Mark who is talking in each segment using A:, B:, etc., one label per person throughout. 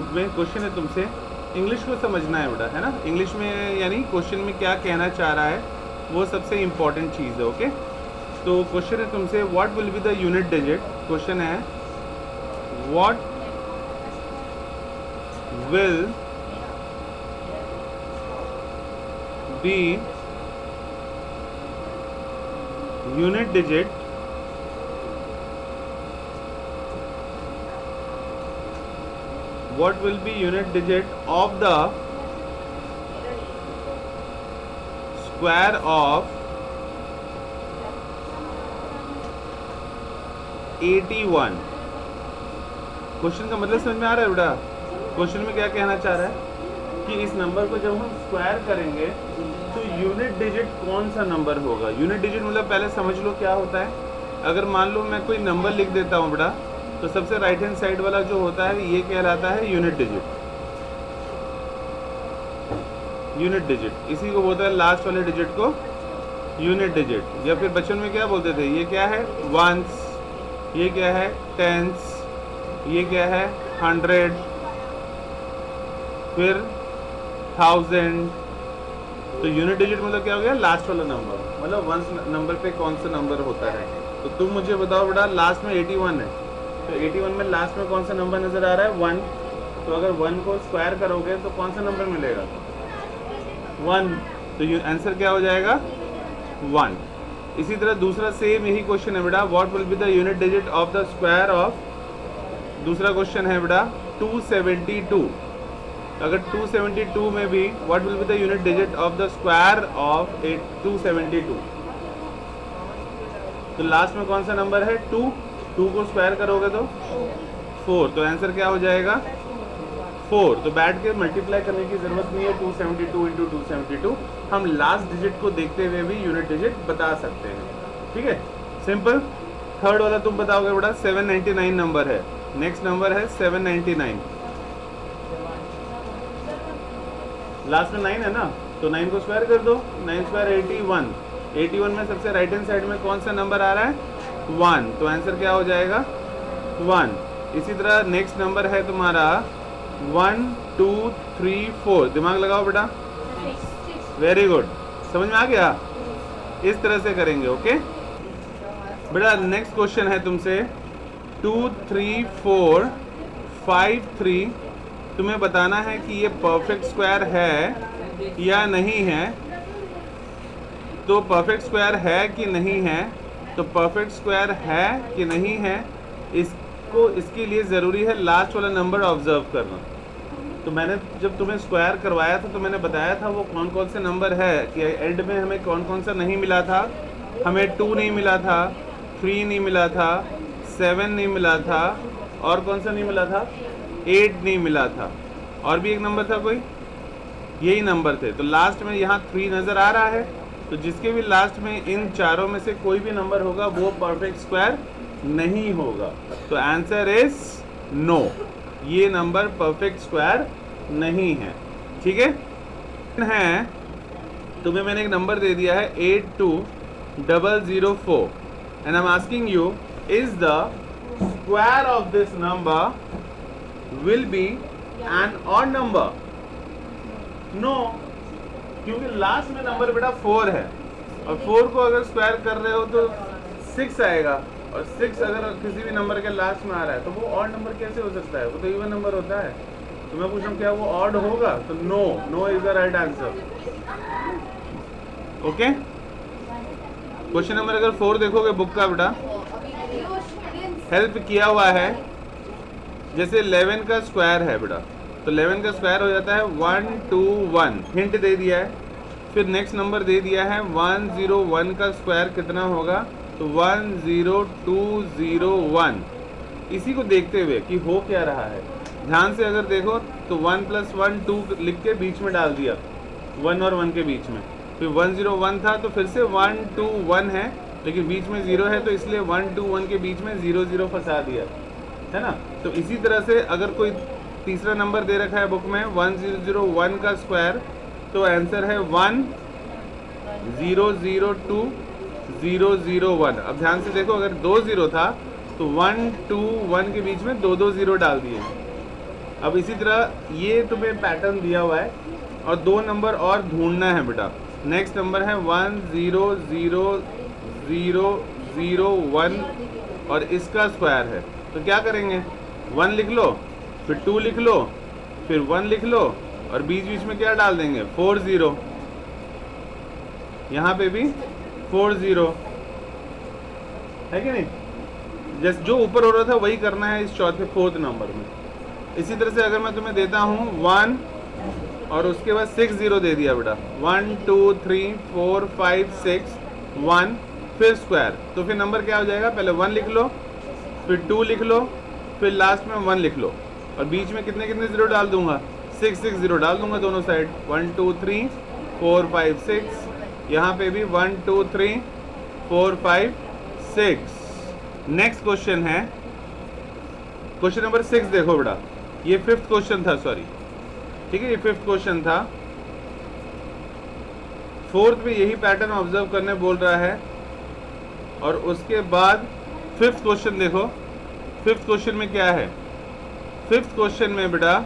A: Book में question है तुमसे, इंग्लिश को समझना है बेटा, है ना। इंग्लिश में यानी क्वेश्चन में क्या कहना चाह रहा है वो सबसे इम्पॉर्टेंट चीज़ है। ओके, तो क्वेश्चन है तुमसे what will be the unit digit. Question है what will be unit digit what will be unit digit of the square of 81। Question का मतलब समझ में आ रहा है बेटा। क्वेश्चन में क्या कहना चाह रहा है कि इस नंबर को जब हम स्क्वायर करेंगे तो यूनिट डिजिट कौन सा नंबर होगा। यूनिट डिजिट मतलब पहले समझ लो क्या होता है। अगर मान लो मैं कोई नंबर लिख देता हूँ बेटा, तो सबसे राइट हैंड साइड वाला जो होता है ये कहलाता है यूनिट डिजिट। यूनिट डिजिट इसी को बोलता है, लास्ट वाले डिजिट को यूनिट डिजिट। या फिर बचपन में क्या बोलते थे, ये क्या है वंस, ये क्या है टेंस, ये क्या है 100, फिर 1000। तो यूनिट डिजिट मतलब क्या हो गया, लास्ट वाला नंबर, मतलब वंस नंबर पे कौन सा नंबर होता है। तो तुम मुझे बताओ बेटा, लास्ट में 81 है, तो 81 में लास्ट में कौन सा नंबर नज़र आ रहा है 1। तो अगर 1 को स्क्वायर करोगे तो कौन सा नंबर मिलेगा 1। तो आंसर क्या हो जाएगा 1। इसी तरह दूसरा सेम यही क्वेश्चन है बेटा, what will be the unit digit of the square of, दूसरा क्वेश्चन है बेटा 272। अगर 272 में भी what will be the unit digit of the square of 272, तो लास्ट में कौन सा नंबर है 2 को स्क्वायर करोगे तो 4। तो आंसर क्या हो जाएगा 4। तो बैठ के मल्टीप्लाई करने की जरूरत नहीं है, 272 इंटू 272 हम लास्ट डिजिट को देखते हुए भी यूनिट डिजिट बता सकते हैं। ठीक है, सिंपल। थर्ड वाला तुम बताओगे बेटा 799 नंबर है, नेक्स्ट नंबर है 799, लास्ट में 9 है ना, तो 9 को स्क्वायर कर दो, 9 स्क्वायर 81। 81 में सबसे राइट हैंड साइड में कौन सा नंबर आ रहा है 1। तो आंसर क्या हो जाएगा 1। इसी तरह नेक्स्ट नंबर है तुम्हारा 1 2 3 4। दिमाग लगाओ बेटा, वेरी गुड, समझ में आ गया। इस तरह से करेंगे। ओके बेटा, नेक्स्ट क्वेश्चन है तुमसे 2 3 4 5 3। तुम्हें बताना है कि ये परफेक्ट स्क्वायर है या नहीं है। तो परफेक्ट स्क्वायर है कि नहीं है, तो परफेक्ट स्क्वायर है कि नहीं है, इसके लिए ज़रूरी है लास्ट वाला नंबर ऑब्जर्व करना। तो मैंने जब तुम्हें स्क्वायर करवाया था तो मैंने बताया था वो कौन कौन से नंबर है कि एंड में हमें कौन कौन सा नहीं मिला था। हमें 2 नहीं मिला था, 3 नहीं मिला था, 7 नहीं मिला था, और कौन सा नहीं मिला था 8 नहीं मिला था, और भी एक नंबर था कोई, यही नंबर थे। तो लास्ट में यहाँ 3 नज़र आ रहा है, तो जिसके भी लास्ट में इन चारों में से कोई भी नंबर होगा वो परफेक्ट स्क्वायर नहीं होगा। तो आंसर इज नो, ये नंबर परफेक्ट स्क्वायर नहीं है। ठीक है, तुम्हें मैंने एक नंबर दे दिया है 82004 and I am asking you is the square of this number will be an odd number. No, क्योंकि लास्ट में नंबर बेटा 4 है, और 4 को अगर स्क्वायर कर रहे हो तो 6 आएगा, और 6 अगर किसी भी नंबर के लास्ट में आ रहा है तो वो ऑड नंबर कैसे हो सकता है, वो तो इवन नंबर होता है। तो मैं पूछ रहा हूँ क्या वो ऑड होगा, तो no, no is the right answer. Okay, question number अगर 4 देखोगे बुक का बेटा, हेल्प किया हुआ है, जैसे 11 का स्क्वायर है बेटा, तो 11 का स्क्वायर हो जाता है 121, हिंट दे दिया है। फिर नेक्स्ट नंबर दे दिया है 101 का स्क्वायर कितना होगा, तो 10201। इसी को देखते हुए कि हो क्या रहा है, ध्यान से अगर देखो तो 1 + 1 2 लिख के बीच में डाल दिया, 1 और 1 के बीच में, फिर 101 था तो फिर से 121 है, लेकिन बीच में 0 है तो इसलिए 121 के बीच में 00 फंसा दिया, है ना। तो इसी तरह से अगर कोई तीसरा नंबर दे रखा है बुक में 1001 का स्क्वायर, तो आंसर है 1002,001। अब ध्यान से देखो, अगर 2 0 था तो 1 2 1 के बीच में 2 2 0 डाल दिए, अब इसी तरह ये तुम्हें पैटर्न दिया हुआ है और 2 नंबर और ढूंढना है बेटा। नेक्स्ट नंबर है 1 0 0 0 0 1 और इसका स्क्वायर है। तो क्या करेंगे, 1 लिख लो, फिर 2 लिख लो, फिर 1 लिख लो और बीच बीच में क्या डाल देंगे 4 0, यहाँ पे भी 4 0 है कि नहीं। जैसे जो ऊपर हो रहा था वही करना है इस चौथे 4th नंबर में। इसी तरह से अगर मैं तुम्हें देता हूँ 1 और उसके बाद 6 0 दे दिया बेटा, 1 2 3 4 5 6 1 फिर स्क्वायर, तो फिर नंबर क्या हो जाएगा, पहले 1 लिख लो, फिर 2 लिख लो, फिर लास्ट में 1 लिख लो और बीच में कितने कितने जीरो डाल दूंगा, 6 6 0 डाल दूंगा दोनों साइड, 1 2 3 4 5 6, यहाँ पे भी 1 2 3 4 5 6। नेक्स्ट क्वेश्चन है क्वेश्चन नंबर 6, देखो बेटा ये 5th क्वेश्चन था, सॉरी ठीक है, ये 5th क्वेश्चन था। 4th में यही पैटर्न ऑब्जर्व करने बोल रहा है और उसके बाद 5th क्वेश्चन देखो। 5th क्वेश्चन में क्या है, 5th क्वेश्चन में बेटा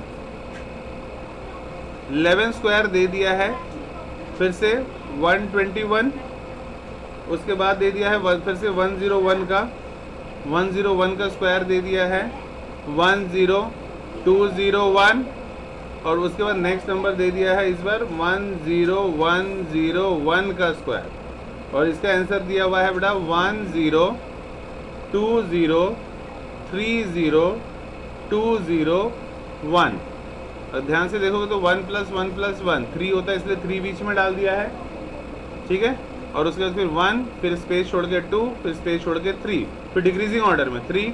A: 11 स्क्वायर दे दिया है, फिर से 121, उसके बाद दे दिया है फिर से 101 का स्क्वायर दे दिया है 10201 और उसके बाद नेक्स्ट नंबर दे दिया है इस बार 10101 का स्क्वायर और इसका आंसर दिया हुआ है बेटा 102030201। और ध्यान से देखोगे तो 1 + 1 + 1 3 होता है, इसलिए 3 बीच में डाल दिया है, ठीक है। और उसके बाद फिर 1, फिर स्पेस छोड़ के 2, फिर स्पेस छोड़ के 3, फिर डिक्रीजिंग ऑर्डर में 3,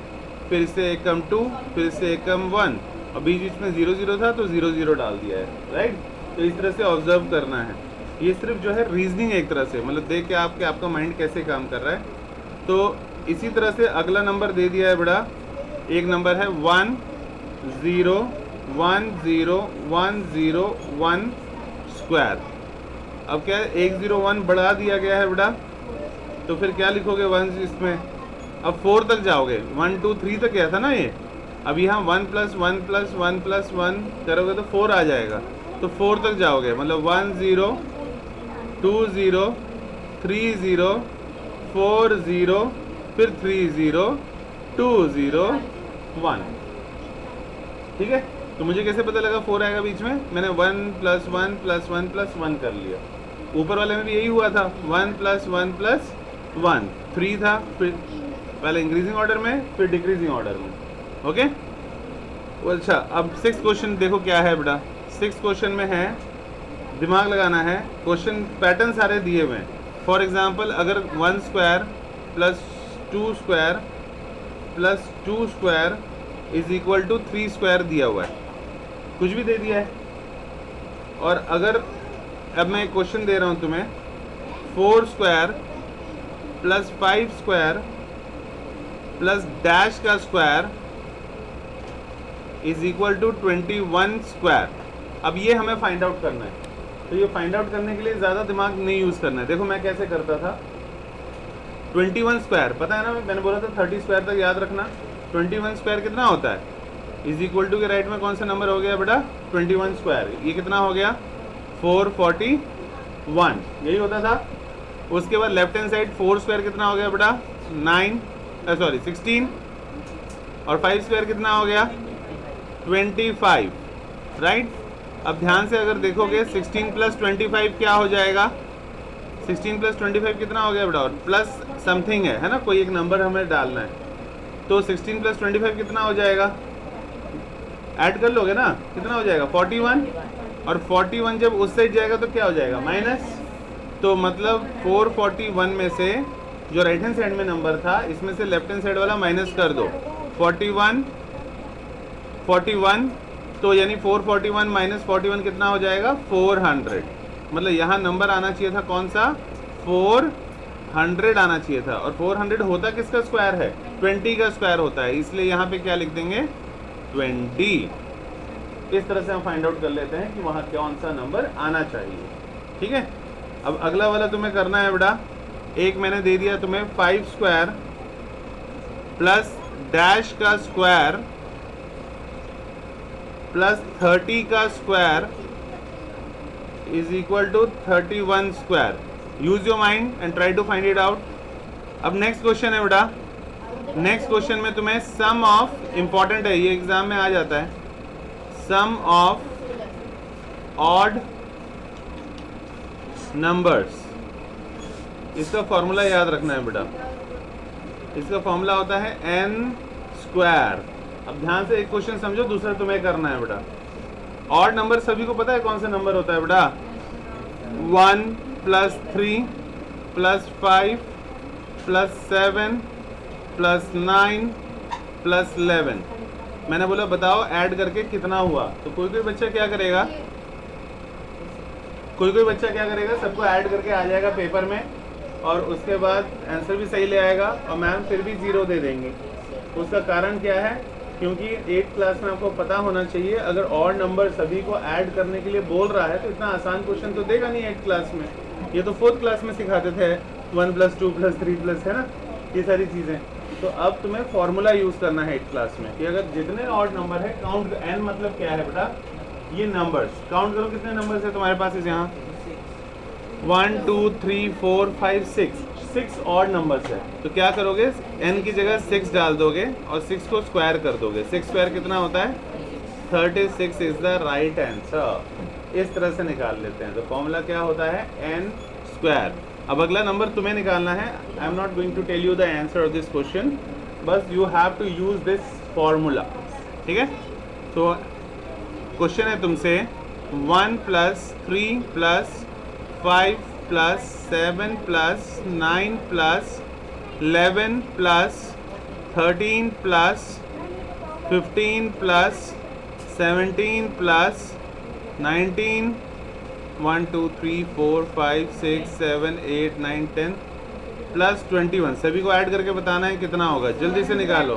A: फिर इससे एक कम 2, फिर इससे एक कम 1 और बीच बीच में 0 0 था तो 0 0 डाल दिया है, राइट। तो इस तरह से ऑब्जर्व करना है। ये सिर्फ जो है रीजनिंग एक तरह से, मतलब देख के आपका माइंड कैसे काम कर रहा है। तो इसी तरह से अगला नंबर दे दिया है बड़ा, एक नंबर है 1 0 1 0 1 0 1 स्क्वायर। अब क्या है 101 बढ़ा दिया गया है बेटा, तो फिर क्या लिखोगे 1 इसमें, अब 4 तक जाओगे, 1 2 3 तक गया था ना ये, अब यहाँ 1 + 1 + 1 + 1 करोगे तो 4 आ जाएगा, तो 4 तक जाओगे, मतलब 1 0 2 0 3 0 4 0 फिर 3 0 2 0 1, ठीक है। तो मुझे कैसे पता लगा 4 आएगा बीच में, मैंने 1 + 1 + 1 + 1 कर लिया। ऊपर वाले में भी यही हुआ था, 1 + 1 + 1 3 था, फिर पहले इंक्रीजिंग ऑर्डर में फिर डिक्रीजिंग ऑर्डर में, ओके। अच्छा अब 6th क्वेश्चन देखो क्या है बेटा। 6th क्वेश्चन में है, दिमाग लगाना है, क्वेश्चन पैटर्न सारे दिए हुए हैं। फॉर एग्जांपल अगर 1 स्क्वायर + 2 स्क्वायर + 2 स्क्वायर = 3 स्क्वायर दिया हुआ है, कुछ भी दे दिया है। और अगर अब मैं एक क्वेश्चन दे रहा हूँ तुम्हें, 4 स्क्वायर + 5 स्क्वायर + डैश का स्क्वायर = 21 स्क्वायर। अब ये हमें फाइंड आउट करना है। तो ये फाइंड आउट करने के लिए ज़्यादा दिमाग नहीं यूज़ करना है। देखो मैं कैसे करता था, 21 स्क्वायर पता है ना, मैंने बोला था 30 स्क्वायर तक याद रखना। 21 स्क्वायर कितना होता है, = के राइट में कौन सा नंबर हो गया बेटा, 21 स्क्वायर, ये कितना हो गया 441, यही होता था। उसके बाद लेफ्ट हैंड साइड 4 स्क्वायर कितना हो गया बेटा 16, और 5 स्क्वायर कितना हो गया 25, राइट। अब ध्यान से अगर देखोगे 16 + 25 क्या हो जाएगा, 16 + 25 कितना हो गया बेटा, और प्लस समथिंग है ना, कोई एक नंबर हमें डालना है। तो 16 + 25 कितना हो जाएगा, ऐड कर लोगे ना, कितना हो जाएगा 41, और 41 जब उस साइड जाएगा तो क्या हो जाएगा माइनस। तो मतलब 441 में से जो राइट हैंड साइड में नंबर था, इसमें से लेफ्ट हैंड साइड वाला माइनस कर दो, 41 तो यानी 441 - 41 कितना हो जाएगा 400। मतलब यहाँ नंबर आना चाहिए था कौन सा, 400 आना चाहिए था। और 400 होता किसका स्क्वायर है, 20 का स्क्वायर होता है, इसलिए यहाँ पे क्या लिख देंगे 20। इस तरह से हम फाइंड आउट कर लेते हैं कि वहाँ कौन सा नंबर आना चाहिए, ठीक है। अब अगला वाला तुम्हें करना है बेटा, एक मैंने दे दिया तुम्हें 5 स्क्वायर + डैश का स्क्वायर प्लस 30 का square is equal to 31 square. Use your mind and try to find it out. अब नेक्स्ट क्वेश्चन है बेटा, नेक्स्ट क्वेश्चन में तुम्हें सम ऑफ, इंपॉर्टेंट है ये, एग्जाम में आ जाता है, सम ऑफ ऑड नंबर्स, इसका फॉर्मूला याद रखना है बेटा। इसका फॉर्मूला होता है n स्क्वायर। अब ध्यान से एक क्वेश्चन समझो, दूसरा तुम्हें करना है बेटा। ऑड नंबर सभी को पता है कौन सा नंबर होता है बेटा? 1 plus 3 plus 5 plus 7 plus 9 plus 11। मैंने बोला बताओ ऐड करके कितना हुआ, तो कोई कोई बच्चा क्या करेगा, सबको ऐड करके आ जाएगा पेपर में, और उसके बाद आंसर भी सही ले आएगा और मैम फिर भी 0 दे देंगे। उसका कारण क्या है? क्योंकि 8th क्लास में आपको पता होना चाहिए, अगर ऑड नंबर सभी को ऐड करने के लिए बोल रहा है तो इतना आसान क्वेश्चन तो देगा नहीं 8th क्लास में। ये तो 4th क्लास में सिखाते थे 1 + 2 + 3 +, है ना, ये सारी चीज़ें। तो अब तुम्हें फॉर्मूला यूज़ करना है 8th क्लास में कि अगर जितने ऑड नंबर है, काउंट, n मतलब क्या है बेटा, ये नंबर्स काउंट करो, कितने नंबर्स है तुम्हारे पास इस यहाँ 1 2 3 4 5 6 ऑड नंबर्स है। तो क्या करोगे, n की जगह 6 डाल दोगे और 6 को स्क्वायर कर दोगे। 6 स्क्वायर कितना होता है? 36 इज द राइट आंसर। इस तरह से निकाल लेते हैं। तो फॉर्मूला क्या होता है? n square. अब अगला नंबर तुम्हें निकालना है। I am not going to tell you the answer of this question, बस you have to use this formula, ठीक है। तो क्वेश्चन है तुमसे 1 + 3 + 5 + 7 + 9 + 11 + 13 + 15 + 17 + 19 1 2 3 4 5 6 7 8 9 10 + 21। सभी को ऐड करके बताना है कितना होगा, जल्दी से निकालो।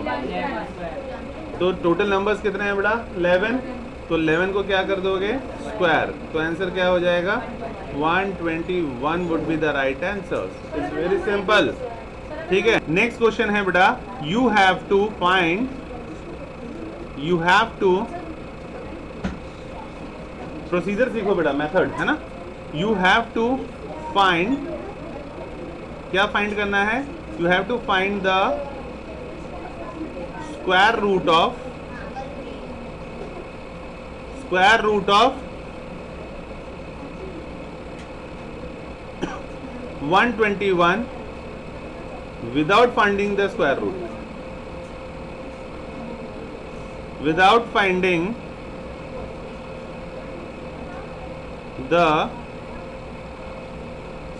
A: तो टोटल नंबर्स कितने हैं बेटा? 11। तो 11 को क्या कर दोगे? स्क्वायर। तो आंसर क्या हो जाएगा? 121 would be the right answer. It's very simple, ठीक है। नेक्स्ट क्वेश्चन है बेटा, यू हैव टू प्रोसीजर सीखो बेटा, मेथड है ना। यू हैव टू फाइंड, क्या फाइंड करना है? You have to find the square root of 121 without finding the square root. Without finding the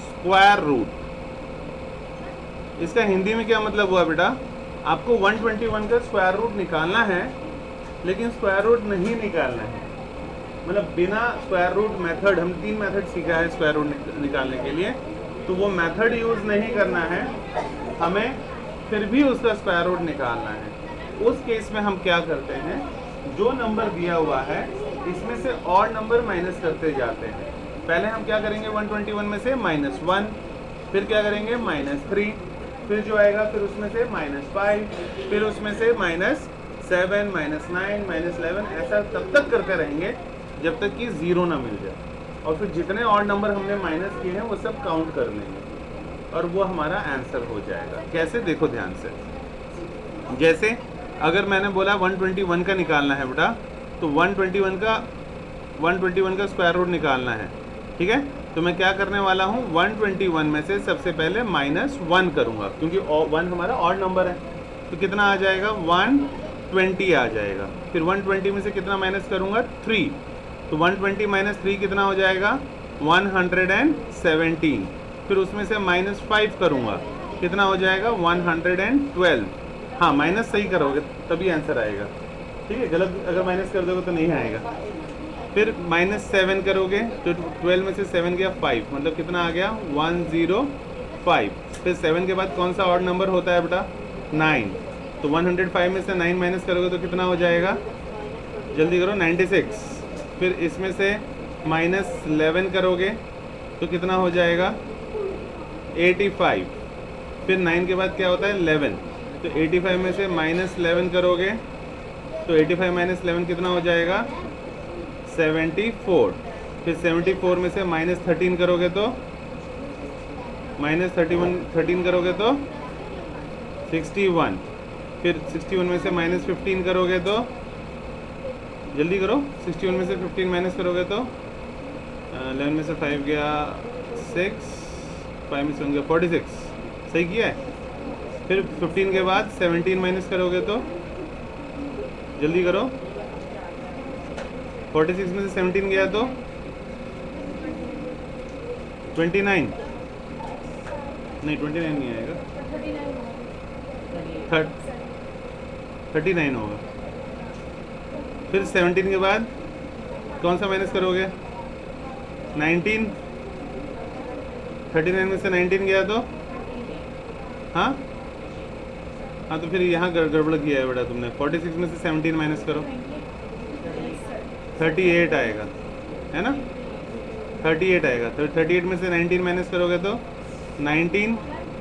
A: square root. इसका हिंदी में क्या मतलब हुआ बेटा? आपको 121 का स्क्वायर रूट निकालना है, लेकिन स्क्वायर रूट नहीं निकालना है। मतलब बिना स्क्वायर रूट मेथड, हम 3 मेथड सीखा है स्क्वायर रूट निकालने के लिए, तो वो मेथड यूज़ नहीं करना है, हमें फिर भी उसका स्क्वायर रूट निकालना है। उस केस में हम क्या करते हैं, जो नंबर दिया हुआ है इसमें से ऑड नंबर माइनस करते जाते हैं। पहले हम क्या करेंगे, 121 में से -1, फिर क्या करेंगे -3, फिर जो आएगा फिर उसमें से -5, फिर उसमें से -7, -9, -11, ऐसा तब तक करते रहेंगे जब तक कि 0 ना मिल जाए। और फिर जितने ऑड नंबर हमने माइनस किए हैं वो सब काउंट कर लेंगे और वो हमारा आंसर हो जाएगा। कैसे, देखो ध्यान से। जैसे अगर मैंने बोला 121 का निकालना है बेटा, तो 121 का स्क्वायर रूट निकालना है, ठीक है। तो मैं क्या करने वाला हूँ, 121 में से सबसे पहले -1 करूँगा, क्योंकि 1 हमारा ऑड नंबर है। तो कितना आ जाएगा? 120 आ जाएगा। फिर 120 में से कितना माइनस करूँगा? 3। तो 120 - 3 कितना हो जाएगा? 117। फिर उसमें से -5 करूँगा, कितना हो जाएगा? 112। हाँ, माइनस सही करोगे तभी आंसर आएगा, ठीक है। गलत अगर माइनस कर दोगे तो नहीं आएगा। फिर -7 करोगे तो 12 में से 7 गया 5, मतलब कितना आ गया? 105। फिर 7 के बाद कौन सा ऑड नंबर होता है बेटा? 9। तो 105 में से 9 माइनस करोगे तो कितना हो जाएगा? जल्दी करो, 96। फिर इसमें से -11 करोगे तो कितना हो जाएगा? 85। फिर 9 के बाद क्या होता है? 11। तो 85 में से -11 करोगे तो 85 - 11 कितना हो जाएगा? 74, फिर 74 में से -13 करोगे तो -13 करोगे तो 61, फिर 61 में से -15 करोगे तो, जल्दी करो, 61 में से 15 माइनस करोगे तो 11 में से 5 गया 6, 5 में से 1 गया 46, सही किया है। फिर 15 के बाद 17 माइनस करोगे तो, जल्दी करो, 46 में से 17 गया तो 29, नहीं 29 नहीं आएगा, 39 होगा। फिर 17 के बाद कौन सा माइनस करोगे, 19, 39 में से 19 गया तो, हाँ तो फिर यहाँ गड़बड़ किया है बेटा तुमने। 46 में से 17 माइनस करो, 38 आएगा, है ना, 38 आएगा। तो 38 में से 19 माइनस करोगे तो 19,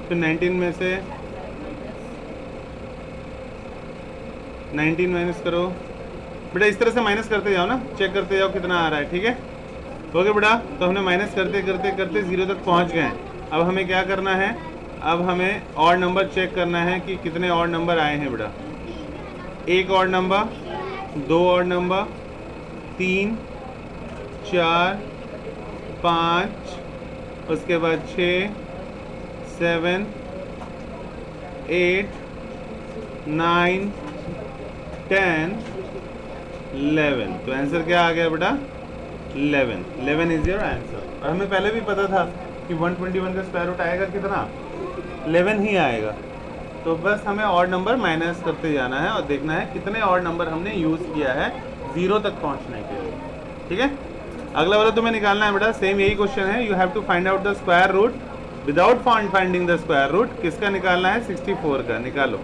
A: फिर 19 में से 19 माइनस करो बेटा, इस तरह से माइनस करते जाओ ना, चेक करते जाओ कितना आ रहा है, ठीक है। ओके बेटा, तो हमने माइनस करते करते करते 0 तक पहुंच गए। अब हमें क्या करना है, अब हमें ऑड नंबर चेक करना है कि कितने ऑड नंबर आए हैं बेटा। 1 ऑड नंबर, 2 ऑड नंबर, 3, 4, 5, उसके बाद 6, 7, 8, 9, 10, 11। तो आंसर क्या आ गया बेटा, 11। 11 इज योर आंसर। और हमें पहले भी पता था कि 121 का स्क्वायर रूट आएगा कितना, 11 ही आएगा। तो बस हमें ऑड नंबर माइनस करते जाना है और देखना है कितने ऑड नंबर हमने यूज़ किया है 0 तक पहुंचने के लिए, ठीक है। अगला वाला तुम्हें निकालना है बेटा, सेम यही क्वेश्चन है। You have to find out the square root without finding the square root. किसका निकालना है, 64 का। निकालो,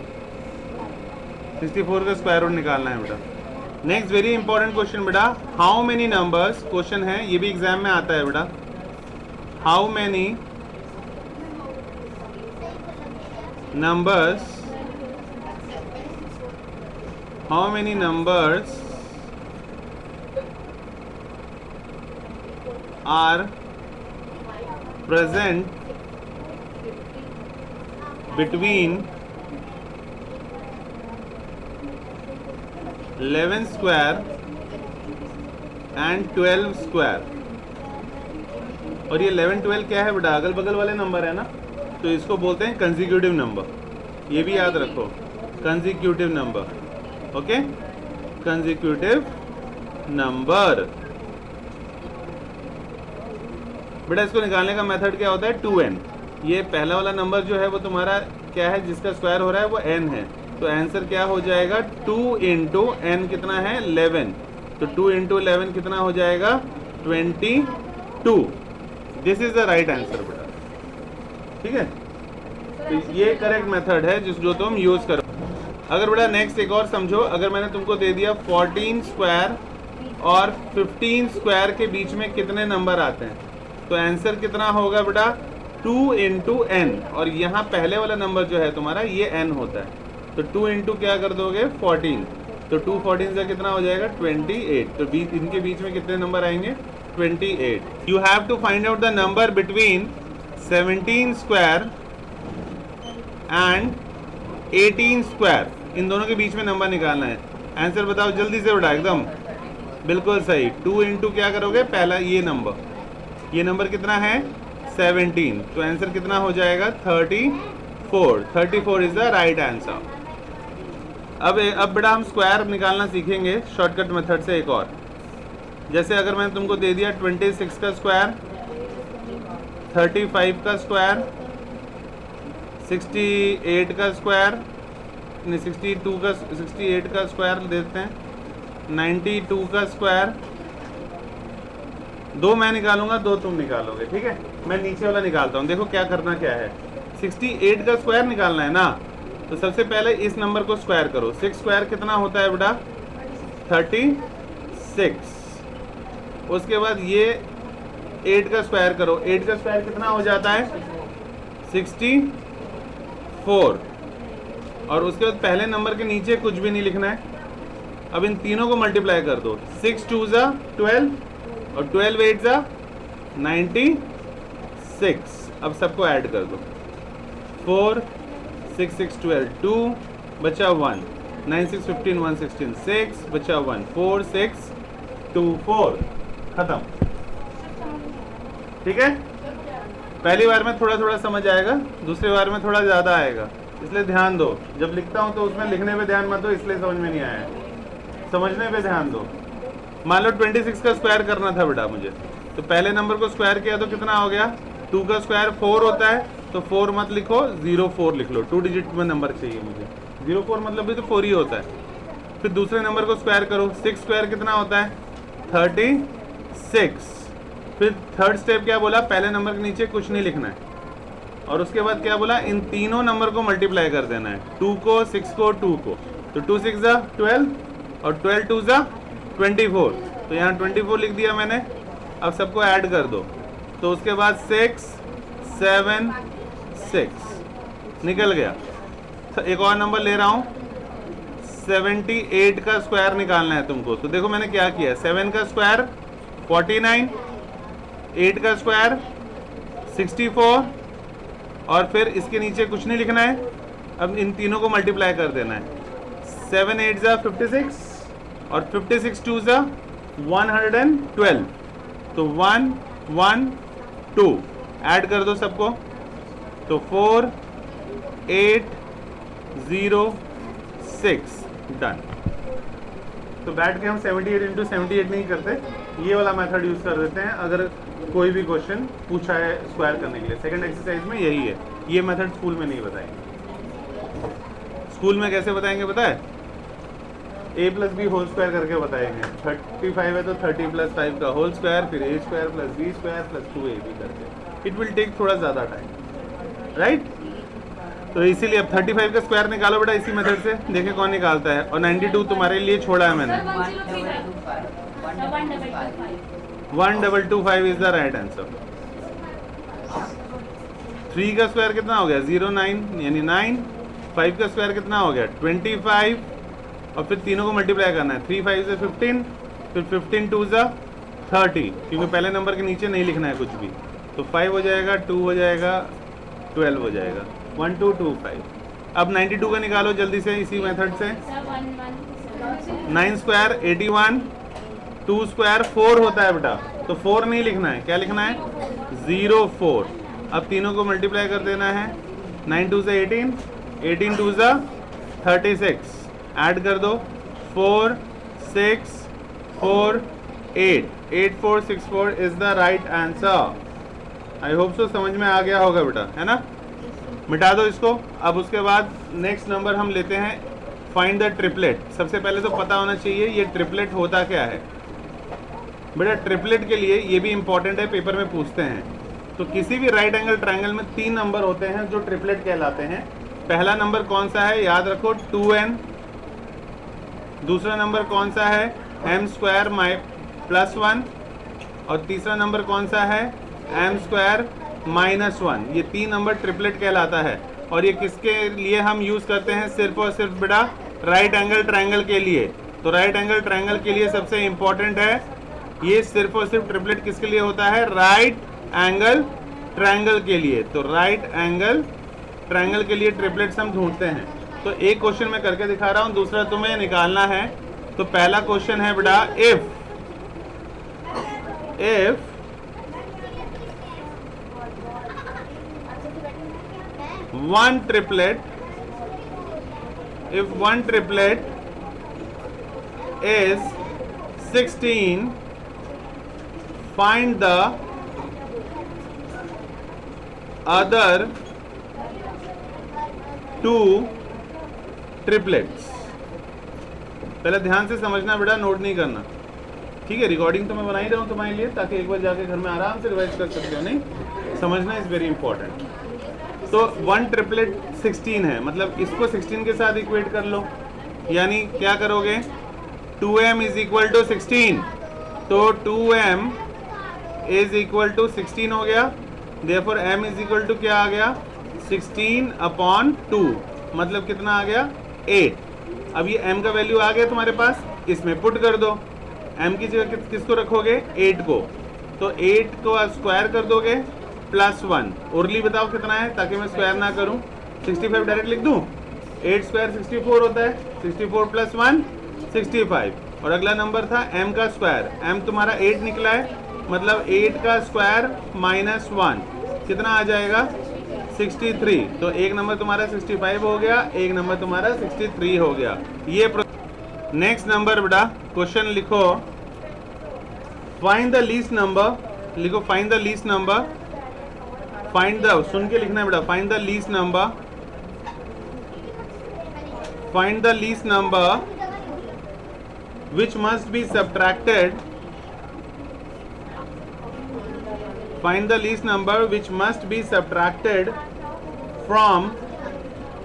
A: 64 का स्क्वायर रूट निकालना है बेटा। नेक्स्ट वेरी इंपॉर्टेंट क्वेश्चन बेटा, हाउ मेनी नंबर्स, क्वेश्चन है, ये भी एग्जाम में आता है बेटा। How many numbers are present between 11 square and 12 square। और ये 11, 12 क्या है बेटा, अगल बगल वाले नंबर है ना, तो इसको बोलते हैं कंसेक्यूटिव नंबर। ये भी याद रखो, consecutive number, okay, consecutive number. बेटा इसको निकालने का मेथड क्या होता है, 2n। ये पहला वाला नंबर जो है वो तुम्हारा क्या है, जिसका स्क्वायर हो रहा है वो n है। तो आंसर क्या हो जाएगा, 2 इंटू n कितना है, 11। तो 2 इंटू 11 कितना हो जाएगा, 22। This is the right answer बेटा, ठीक है। तो ये करेक्ट मेथड है जो तुम यूज करो। अगर बेटा नेक्स्ट एक और समझो, अगर मैंने तुमको दे दिया 14 स्क्वायर और 15 स्क्वायर के बीच में कितने नंबर आते हैं, तो आंसर कितना होगा बेटा, 2 इंटू n। और यहाँ पहले वाला नंबर जो है तुम्हारा ये n होता है, तो 2 इंटू क्या कर दोगे, 14। तो 2 14 से कितना हो जाएगा, 28। तो इनके बीच में कितने नंबर आएंगे, 28। You have to find out the number between 17 square and 18 square. इन दोनों के बीच में नंबर निकालना है। आंसर बताओ जल्दी से बेटा, एकदम बिल्कुल सही। 2 इंटू क्या करोगे, पहला ये नंबर कितना है, 17। तो आंसर कितना हो जाएगा, 34। 34 इज द राइट आंसर। अब बेटा हम स्क्वायर निकालना सीखेंगे शॉर्टकट मेथड से एक और। जैसे अगर मैंने तुमको दे दिया 26 का स्क्वायर, 35 का स्क्वायर, 68 का स्क्वायर, 68 का स्क्वायर देते हैं, 92 का स्क्वायर। 2 मैं निकालूंगा, 2 तुम निकालोगे, ठीक है। मैं नीचे वाला निकालता हूँ, देखो क्या करना क्या है। 68 का स्क्वायर निकालना है ना, तो सबसे पहले इस नंबर को स्क्वायर करो। 6 स्क्वायर कितना होता है बेटा, 36। उसके बाद ये 8 का स्क्वायर करो। 8 का स्क्वायर कितना हो जाता है, 64। और उसके बाद पहले नंबर के नीचे कुछ भी नहीं लिखना है, अब इन तीनों को मल्टीप्लाई कर दो, 6 2 ज़ा 12 और 12 8 ज़ा 96। अब सबको ऐड कर दो, 4 6 6 12 2 बचा 1, 9 6 15 1 16 6 बचा 1, 4 6 2 4, खत्म। ठीक है, पहली बार में थोड़ा थोड़ा समझ आएगा, दूसरी बार में थोड़ा ज़्यादा आएगा, इसलिए ध्यान दो। जब लिखता हूँ तो उसमें लिखने पे ध्यान मत दो, इसलिए समझ में नहीं आया है, समझने पे ध्यान दो। मान लो 26 का स्क्वायर करना था बेटा मुझे, तो पहले नंबर को स्क्वायर किया तो कितना हो गया, 2 का स्क्वायर 4 होता है, तो 4 मत लिखो, 04 लिख लो। 2 डिजिट में नंबर चाहिए मुझे, 04 मतलब भी तो 4 ही होता है। फिर दूसरे नंबर को स्क्वायर करो, 6 स्क्वायर कितना होता है, 36। फिर थर्ड स्टेप क्या बोला, पहले नंबर के नीचे कुछ नहीं लिखना है, और उसके बाद क्या बोला, इन तीनों नंबर को मल्टीप्लाई कर देना है, 2 को 6 को 2 को, तो 2 6 ज़ा 12 और 12 2 ज़ा 24, तो यहाँ 24 लिख दिया मैंने। अब सबको ऐड कर दो, तो उसके बाद 6 7 6 निकल गया। तो एक और नंबर ले रहा हूँ, 78 का स्क्वायर निकालना है तुमको। तो देखो मैंने क्या किया, 7 का स्क्वायर 49, 8 का स्क्वायर 64, और फिर इसके नीचे कुछ नहीं लिखना है। अब इन तीनों को मल्टीप्लाई कर देना है, 7 8 ज़ा 56 और 56 2 ज़ा 112, तो 1 1 2 ऐड कर दो सबको, तो 4 8 0 6 डन। तो बैठ के हम 78 इंटू 78 नहीं करते, ये वाला मेथड यूज कर देते हैं अगर कोई भी क्वेश्चन पूछा है स्क्वायर करने के लिए। सेकंड एक्सरसाइज में यही है, ये मेथड स्कूल में नहीं बताएंगे। स्कूल में कैसे बताएंगे पता है, a plus B whole square करके बताएंगे। 35 है तो 30 प्लस 5 का होल स्क्वायर, फिर a square plus b square plus 2ab करके। इट विल टेक थोड़ा ज़्यादा टाइम, राइट। तो इसीलिए अब 35 का स्क्वायर निकालो बेटा इसी मेथड से, देखें कौन निकालता है। और 92 तुम्हारे लिए छोड़ा है मैंने, 1225 इज द राइट आंसर। 3 का स्क्वायर कितना हो गया, 09 यानी 9। 5 का स्क्वायर कितना हो गया, 25, और फिर तीनों को मल्टीप्लाई करना है, 3 5 से 15, फिर 15 2 ज़ा 30, क्योंकि पहले नंबर के नीचे नहीं लिखना है कुछ भी। तो 5 हो जाएगा, 2 हो जाएगा, 12 हो जाएगा, 1225। अब 92 का निकालो जल्दी से इसी मेथड से। 9 स्क्वायर 81, 2 स्क्वायर 4 होता है बेटा, तो 4 नहीं लिखना है, क्या लिखना है, 04। अब तीनों को मल्टीप्लाई कर देना है, 9 2 से 18, 18 2 ज़ा 36, ऐड कर दो, 4 6 4 8, 8464 is the right answer. I hope so समझ में आ गया होगा बेटा, है ना। मिटा दो इसको। अब उसके बाद नेक्स्ट नंबर हम लेते हैं, फाइंड द ट्रिपलेट। सबसे पहले तो पता होना चाहिए ये ट्रिपलेट होता क्या है बेटा। ट्रिपलेट के लिए ये भी इंपॉर्टेंट है, पेपर में पूछते हैं। तो किसी भी राइट एंगल ट्रायंगल में 3 नंबर होते हैं जो ट्रिपलेट कहलाते हैं। पहला नंबर कौन सा है, याद रखो 2n। दूसरा नंबर कौन सा है, m स्क्वायर प्लस 1, और तीसरा नंबर कौन सा है, m स्क्वायर माइनस 1। ये 3 नंबर ट्रिपलेट कहलाता है। और ये किसके लिए हम यूज़ करते हैं, सिर्फ और सिर्फ बेटा राइट एंगल ट्रायंगल के लिए। तो राइट एंगल ट्रायंगल के लिए सबसे इंपॉर्टेंट है ये, सिर्फ और सिर्फ ट्रिपलेट किसके लिए होता है, राइट एंगल ट्रायंगल के लिए। तो राइट एंगल ट्रायंगल के लिए ट्रिपलेट्स हम ढूंढते हैं। तो एक क्वेश्चन मैं करके दिखा रहा हूँ, दूसरा तुम्हें निकालना है। तो पहला क्वेश्चन है बेटा, if one triplet is 16, find the other 2 triplets। पहले ध्यान से समझना बेटा, नोट नहीं करना, ठीक है। रिकॉर्डिंग तो मैं बना ही रहा हूँ तुम्हारे लिए, ताकि एक बार जाके घर में आराम से रिवाइज कर सकते हो। नहीं समझना इज वेरी इंपॉर्टेंट। तो 1 ट्रिपलेट 16 है, मतलब इसको 16 के साथ इक्वेट कर लो। यानी क्या करोगे, 2m इज इक्वल टू 16, तो 2m इज इक्वल टू 16 हो गया। Therefore m is equal to क्या आ गया, 16/2, मतलब कितना आ गया, 8। अब ये m का वैल्यू आ गया तुम्हारे पास, इसमें पुट कर दो। m की जगह किसको रखोगे, 8 को, तो 8 को स्क्वायर कर दोगे +1। ओरली बताओ कितना है, ताकि मैं स्क्वायर ना करूं। 65 डायरेक्ट लिख दूं, 8 स्क्वायर 64 होता है, 64 + 1 65। और अगला नंबर था m का स्क्वायर, m तुम्हारा 8 निकला है, मतलब 8 का स्क्वायर -1 कितना आ जाएगा, 63। तो एक नंबर तुम्हारा 65 हो गया, एक नंबर तुम्हारा 63 हो गया। ये नेक्स्ट नंबर बेटा क्वेश्चन लिखो, फाइंड द लीस्ट नंबर, लिखो find the least number, find the, सुन के लिखना है बेटा, find the least number, find the least number which must be subtracted, find the least number which must be subtracted from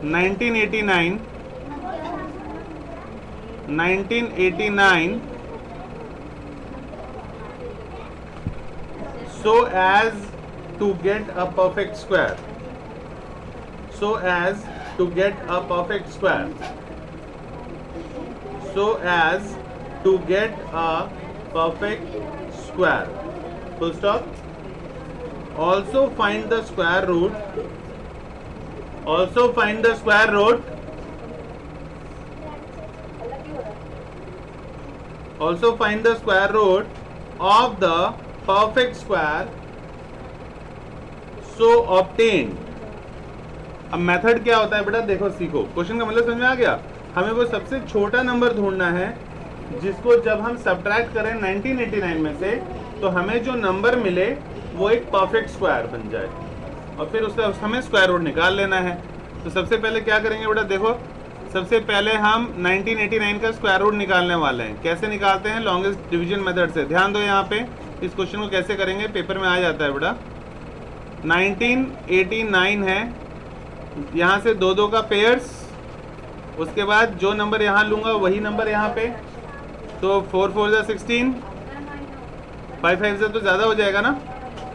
A: 1989 so as to get a perfect square, so as to get a perfect square, so as to get a perfect square, full stop. Also find the square root, also find the square root, also find the square root of the perfect square so obtained। अब method क्या होता है बेटा, देखो सीखो, question का मतलब समझ में आ गया। हमें वो सबसे छोटा नंबर ढूंढना है जिसको जब हम सब्ट्रैक्ट करें 1989 में से, तो हमें जो नंबर मिले वो एक परफेक्ट स्क्वायर बन जाए, और फिर उससे हमें स्क्वायर रूट निकाल लेना है। तो सबसे पहले क्या करेंगे बेटा, देखो सबसे पहले हम 1989 का स्क्वायर रूट निकालने वाले हैं। कैसे निकालते हैं, लॉन्गेस्ट डिवीजन मेथड से। ध्यान दो यहाँ पे, इस क्वेश्चन को कैसे करेंगे, पेपर में आ जाता है बेटा। 1989 है, यहाँ से 2 का पेयर्स, उसके बाद जो नंबर यहाँ लूँगा वही नंबर यहाँ पे, तो 4 4 जा 16, 5 5 से तो ज़्यादा हो जाएगा ना,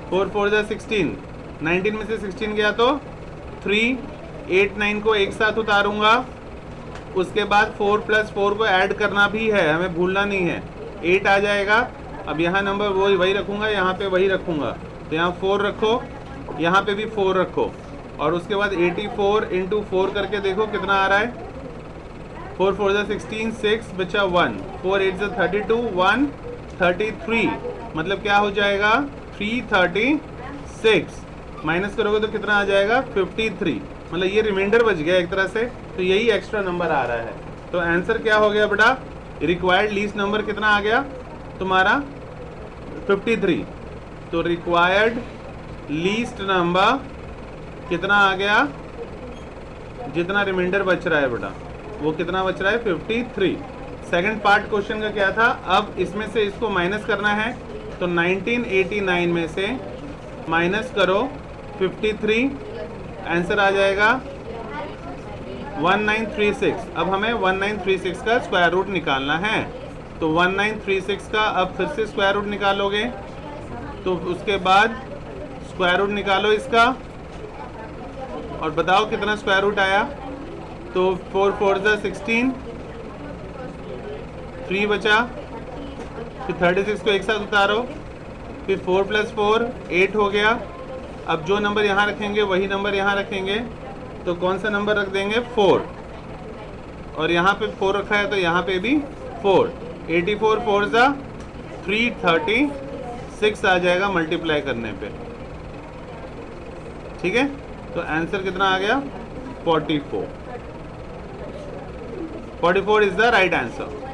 A: 4 4 जा 16, 19 में से 16 गया तो 3, 8 9 को एक साथ उतारूंगा, उसके बाद 4 + 4 को ऐड करना भी है, हमें भूलना नहीं है, 8 आ जाएगा। अब यहाँ नंबर वही रखूँगा, यहाँ पे वही रखूँगा, तो यहाँ 4 रखो, यहाँ पे भी 4 रखो, और उसके बाद 84 × 4 करके देखो कितना आ रहा है। 4 4 जा 16, 6 बचा 1, 4 8 जा 32, 1 33, मतलब क्या हो जाएगा 336, माइनस करोगे तो कितना आ जाएगा 53, मतलब ये रिमाइंडर बच गया एक तरह से, तो यही एक्स्ट्रा नंबर आ रहा है। तो आंसर क्या हो गया बेटा, रिक्वायर्ड लीस्ट नंबर कितना आ गया तुम्हारा 53। तो रिक्वायर्ड लीस्ट नंबर कितना आ गया, जितना रिमाइंडर बच रहा है बेटा वो कितना बच रहा है 53। सेकंड पार्ट क्वेश्चन का क्या था, अब इसमें से इसको माइनस करना है, तो 1989 में से माइनस करो 53, आंसर आ जाएगा 1936। अब हमें 1936 का स्क्वायर रूट निकालना है, तो 1936 का अब फिर से स्क्वायर रूट निकालोगे, तो उसके बाद स्क्वायर रूट निकालो इसका और बताओ कितना स्क्वायर रूट आया। तो 4 4 जा 16, 3 बचा, फिर 36 को एक साथ उतारो, फिर 4 + 4 8 हो गया। अब जो नंबर यहाँ रखेंगे वही नंबर यहाँ रखेंगे, तो कौन सा नंबर रख देंगे 4, और यहाँ पे 4 रखा है तो यहाँ पे भी 4। 84 4 जा 336 आ जाएगा मल्टीप्लाई करने पे, ठीक है। तो आंसर कितना आ गया 44 इज द राइट आंसर।